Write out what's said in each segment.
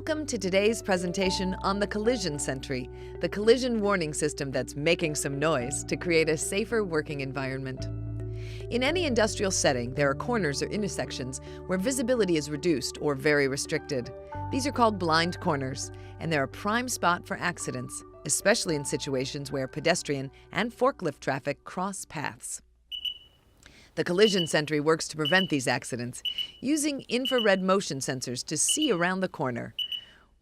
Welcome to today's presentation on the Collision Sentry, the collision warning system that's making some noise to create a safer working environment. In any industrial setting, there are corners or intersections where visibility is reduced or very restricted. These are called blind corners, and they're a prime spot for accidents, especially in situations where pedestrian and forklift traffic cross paths. The Collision Sentry works to prevent these accidents, using infrared motion sensors to see around the corner.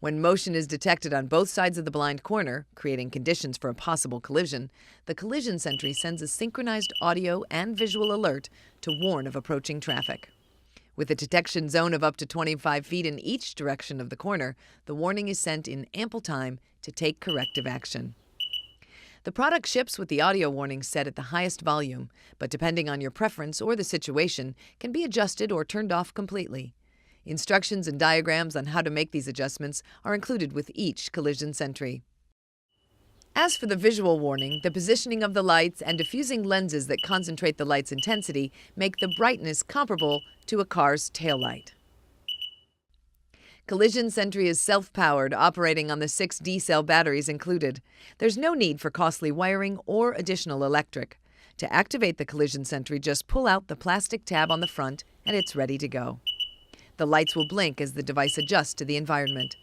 When motion is detected on both sides of the blind corner, creating conditions for a possible collision, the Collision Sentry sends a synchronized audio and visual alert to warn of approaching traffic. With a detection zone of up to 25 feet in each direction of the corner, the warning is sent in ample time to take corrective action. The product ships with the audio warning set at the highest volume, but depending on your preference or the situation, can be adjusted or turned off completely. Instructions and diagrams on how to make these adjustments are included with each Collision Sentry. As for the visual warning, the positioning of the lights and diffusing lenses that concentrate the light's intensity make the brightness comparable to a car's taillight. Collision Sentry is self-powered, operating on the 6 D-cell batteries included. There's no need for costly wiring or additional electric. To activate the Collision Sentry, just pull out the plastic tab on the front and it's ready to go. The lights will blink as the device adjusts to the environment.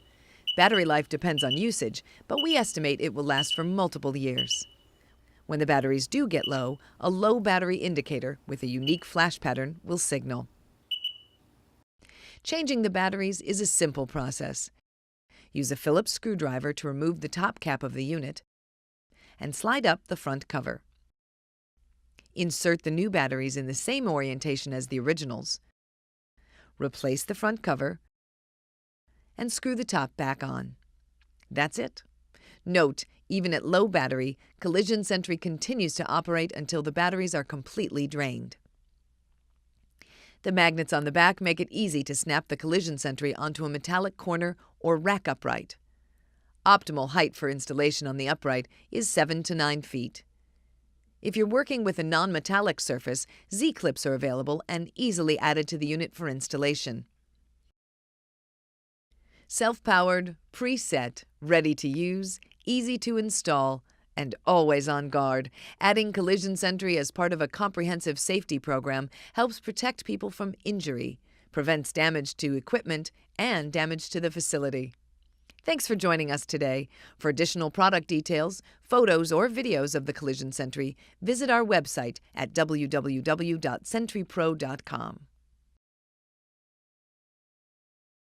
Battery life depends on usage, but we estimate it will last for multiple years. When the batteries do get low, a low battery indicator with a unique flash pattern will signal. Changing the batteries is a simple process. Use a Phillips screwdriver to remove the top cap of the unit and slide up the front cover. Insert the new batteries in the same orientation as the originals. Replace the front cover and screw the top back on. That's it. Note, even at low battery, Collision Sentry continues to operate until the batteries are completely drained. The magnets on the back make it easy to snap the Collision Sentry onto a metallic corner or rack upright. Optimal height for installation on the upright is 7 to 9 feet. If you're working with a non-metallic surface, Z-clips are available and easily added to the unit for installation. Self-powered, preset, ready to use, easy to install, and always on guard, adding Collision Sentry as part of a comprehensive safety program helps protect people from injury, prevents damage to equipment, and damage to the facility. Thanks for joining us today. For additional product details, photos, or videos of the Collision Sentry, visit our website at www.sentrypro.com.